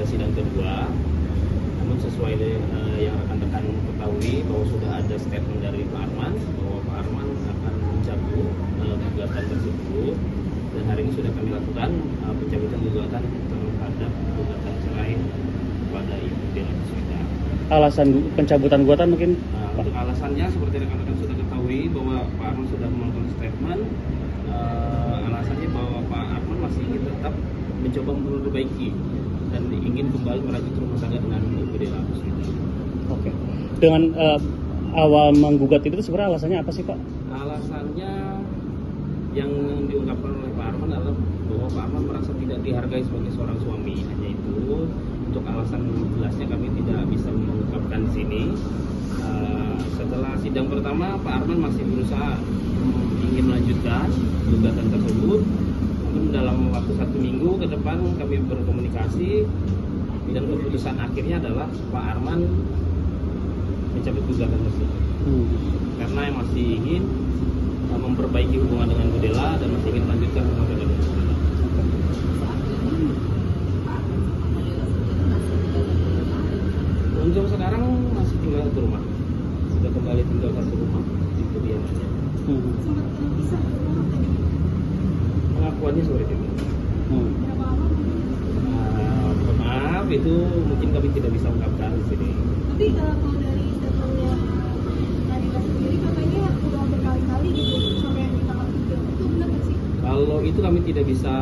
sidang kedua. Namun sesuai yang rekan-rekan ketahui bahwa sudah ada statement dari Pak Arman bahwa Pak Arman akan mencabut gugatan tersebut, dan hari ini sudah kami lakukan pencabutan gugatan terhadap gugatan cerai kepada Ibu Dela Puspita. Alasan pencabutan gugatan mungkin? Untuk alasannya seperti rekan-rekan sudah ketahui bahwa Pak Arman sudah melakukan statement. Alasannya bahwa Pak Arman masih ingin tetap mencoba memperbaiki dan ingin kembali merajut rumah tangga dengan Ibu Dela Puspita. Oke. Dengan awal menggugat itu sebenarnya alasannya apa sih, Pak? Alasannya yang diungkapkan oleh Pak Arman adalah bahwa Pak Arman merasa tidak dihargai sebagai seorang suami. Hanya itu. Untuk alasan jelasnya kami tidak bisa mengungkapkan di sini. Setelah sidang pertama, Pak Arman masih berusaha ingin melanjutkan gugatan tersebut. Namun dalam waktu 1 minggu ke depan kami berkomunikasi dan keputusan akhirnya adalah Pak Arman mencabut gugatan tersebut. Karena yang masih ingin memperbaiki hubungan dengan Bu Dela dan masih ingin melanjutkan hubungan dengan Bu Dela. Untuk sekarang masih tinggal satu rumah, sudah kembali tinggal satu rumah di kediamannya. Pengakuannya seperti itu. Maaf, itu mungkin kami tidak bisa ungkapkan di sini. Tapi kalau dari statementnya Nadila sendiri katanya udah berkali-kali gitu sampai di tanggal 3, itu benar nggak sih? Kalau itu kami tidak bisa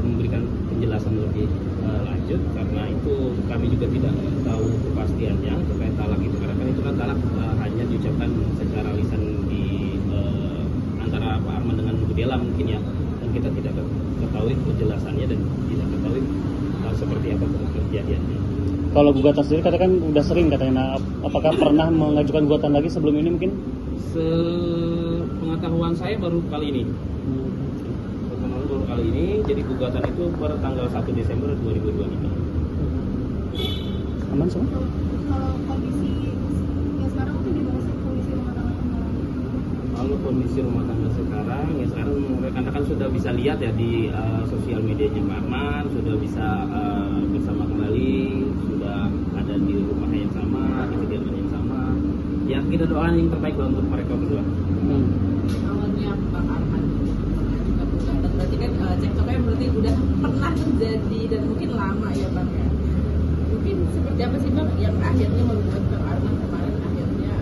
memberikan penjelasan lebih lanjut karena itu kami juga tidak tahu kepastiannya terkait talak itu, karena kan itu kan talak hanya diucapkan secara lisan di antara Pak Arman dengan Bu Dela mungkin ya, dan kita tidak ketahui penjelasannya dan tidak ketahui seperti apa kejadiannya. Kalau gugatan sendiri katakan udah sering katanya, nah, apakah pernah mengajukan gugatan lagi sebelum ini mungkin? Sepengetahuan saya baru kali ini. Baru kali ini, jadi gugatan itu pada tanggal 1 Desember 2025. Aman semua? Kalau kondisi yang sekarang tuh gimana sih kondisi rumah tangga sekarang? Kalau kondisi rumah tangga sekarang, ya sekarang rekan-rekan sudah bisa lihat ya di sosial medianya Pak Arman, sudah bisa bersama kembali, sudah ada di rumah yang sama, di kediaman yang sama. Ya kita doakan yang terbaik lah untuk mereka berdua. Awalnya Pak Arman berarti kan cekcoknya berarti udah pernah terjadi dan mungkin lama ya Bang ya. Mungkin seperti apa sih Bang yang akhirnya membuat Bang Arman kemarin akhirnya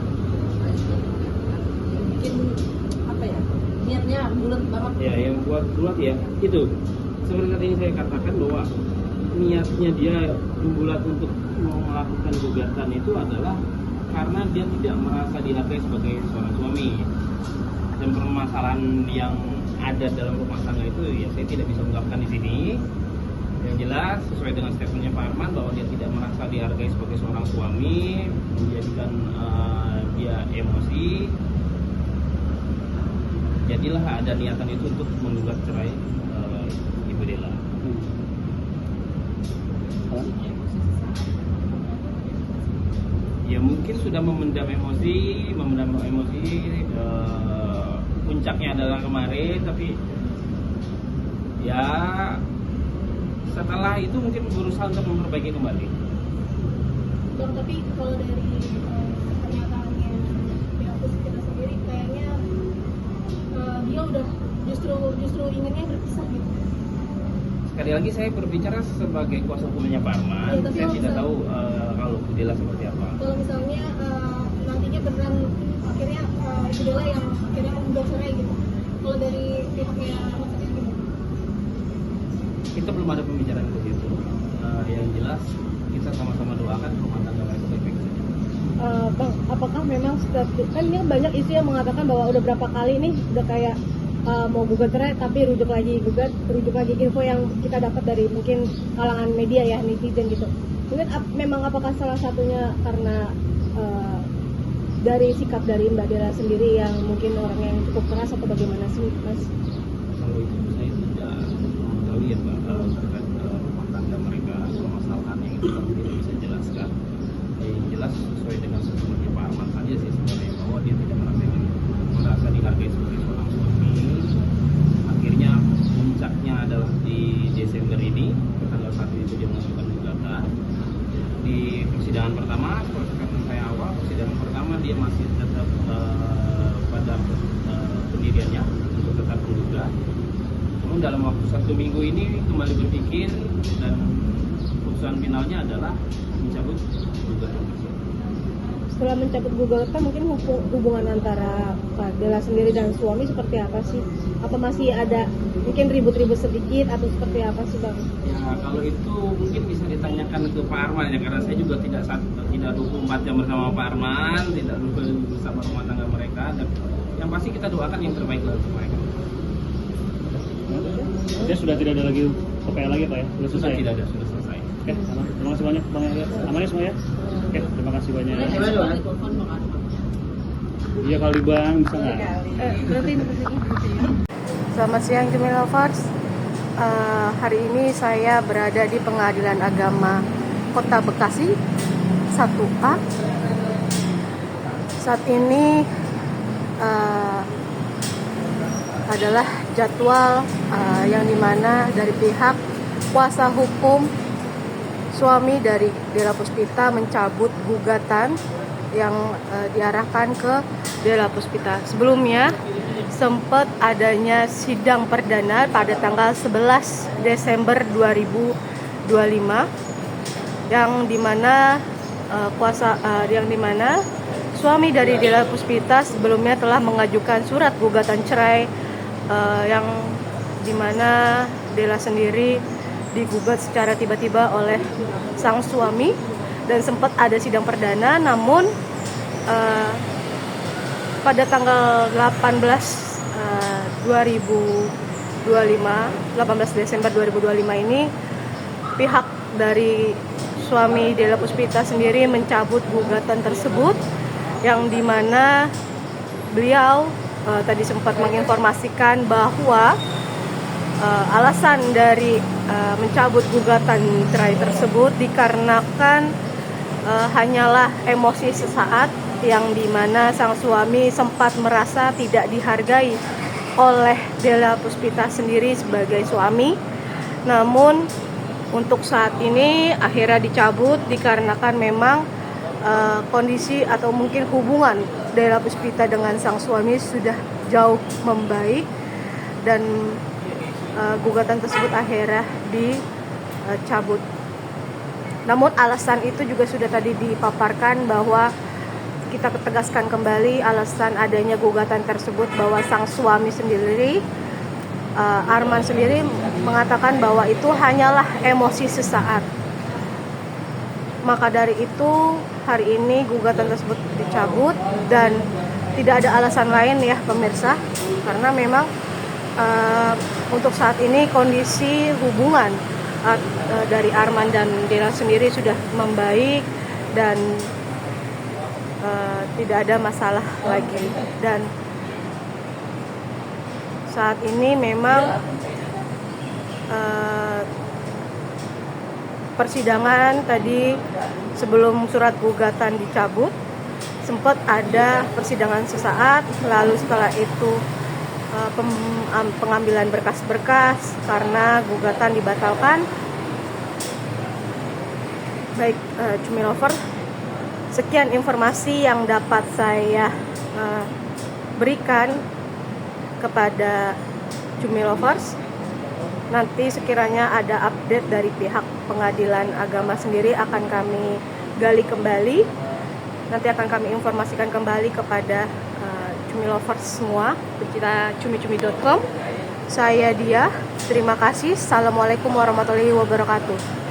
mungkin apa ya, niatnya bulat banget. Ya yang buat ya itu seperti tadi saya katakan bahwa niatnya dia bulat untuk melakukan gugatan itu adalah karena dia tidak merasa dihargai sebagai seorang suami. Dan permasalahan yang ada dalam rumah tangga itu ya saya tidak bisa mengungkapkan di sini. Yang jelas sesuai dengan statementnya Pak Arman bahwa dia tidak merasa dihargai sebagai seorang suami, menjadikan dia emosi. Jadilah ada niatan itu untuk menggugat cerai Ibu Dela. Ya mungkin sudah memendam emosi, puncaknya adalah kemarin, tapi ya setelah itu mungkin berusaha untuk memperbaiki kembali. Bang, tapi kalau dari pernyataannya pihak Puspita sendiri kayaknya dia udah justru inginnya berpisah gitu. Sekali lagi saya berbicara sebagai kuasa hukumnya Pak Arman, Ya, saya tidak tahu kalau Bu Dela seperti apa. Kalau misalnya nantinya beneran akhirnya Ibu Dela yang akhirnya menggugat cerai gitu, kalau dari pihaknya maksudnya gimana? Kita belum ada pembicaraan seperti itu. Yang jelas kita sama-sama doakan rumah tangga mereka baik-baik saja. Bang, apakah memang kan ini banyak isu yang mengatakan bahwa udah berapa kali nih udah kayak mau gugat cerai tapi rujuk lagi info yang kita dapat dari mungkin kalangan media ya, netizen gitu. Mungkin memang apakah salah satunya karena dari sikap dari Mbak Dela sendiri yang mungkin orang yang cukup keras atau bagaimana sih Mas? Kalau itu saya tidak tahu ya Mbak, terkait rumah tangga mereka, permasalahan yang itu kami tidak bisa jelaskan. Yang jelas sesuai dengan statementnya Pak Arman saja sih sebenarnya bahwa dia tidak merasa dihargai sebagai seorang suami. Akhirnya puncaknya adalah di Desember ini, tanggal 1 itu dia mengajukan persidangan pertama, perkataan saya awal, persidangan pertama dia masih tetap pada pendiriannya untuk tetap menggugat. Namun dalam waktu 1 minggu ini kembali berpikir dan keputusan finalnya adalah mencabut gugatan tersebut. Setelah mencabut gugatan, mungkin hubungan antara Kak Dela sendiri dan suami seperti apa sih? Apa masih ada mungkin ribut-ribut sedikit atau seperti apa sih Bang? Ya kalau itu mungkin bisa ditanyakan ke Pak Arman ya, karena saya juga tidak 24 jam bersama Pak Arman, tidak bersama rumah tangga mereka. Dan yang pasti kita doakan yang terbaik untuk mereka. Dia sudah tidak ada lagi KPL lagi Pak ya? Sudah selesai? Tidak ada, sudah selesai. Oke, aman. Terima kasih banyak Bang Elias. Aman ya semua ya? Oke, terima kasih banyak. Telepon Bang Arman. Iya kali Bang, bisa nggak? Selamat siang Jumi Lovers. Hari ini saya berada di Pengadilan Agama Kota Bekasi 1A. Saat ini adalah jadwal yang dimana dari pihak kuasa hukum suami dari Della Puspita mencabut gugatan yang diarahkan ke Della Puspita. Sebelumnya sempat adanya sidang perdana pada tanggal 11 Desember 2025 yang dimana suami dari Della Puspita sebelumnya telah mengajukan surat gugatan cerai yang dimana Della sendiri digugat secara tiba-tiba oleh sang suami dan sempat ada sidang perdana, namun pada tanggal 18 Desember 2025 ini pihak dari suami Della Puspita sendiri mencabut gugatan tersebut yang dimana beliau tadi sempat menginformasikan bahwa alasan dari mencabut gugatan cerai tersebut dikarenakan hanyalah emosi sesaat yang dimana sang suami sempat merasa tidak dihargai oleh Della Puspita sendiri sebagai suami. Namun untuk saat ini akhirnya dicabut dikarenakan memang kondisi atau mungkin hubungan Della Puspita dengan sang suami sudah jauh membaik dan gugatan tersebut akhirnya dicabut. Namun alasan itu juga sudah tadi dipaparkan bahwa kita tegaskan kembali alasan adanya gugatan tersebut bahwa sang suami sendiri Arman sendiri mengatakan bahwa itu hanyalah emosi sesaat. Maka dari itu hari ini gugatan tersebut dicabut dan tidak ada alasan lain ya pemirsa, karena memang untuk saat ini kondisi hubungan dari Arman dan Della sendiri sudah membaik dan tidak ada masalah lagi. Dan saat ini memang persidangan tadi sebelum surat gugatan dicabut sempat ada persidangan sesaat, lalu setelah itu pengambilan berkas-berkas karena gugatan dibatalkan. Baik, Cumi Lover, sekian informasi yang dapat saya berikan kepada Cumi Lovers. Nanti sekiranya ada update dari pihak pengadilan agama sendiri akan kami gali kembali. Nanti akan kami informasikan kembali kepada Cumi Lovers semua, pecinta cumi-cumi.com. Saya Dia, terima kasih. Assalamualaikum warahmatullahi wabarakatuh.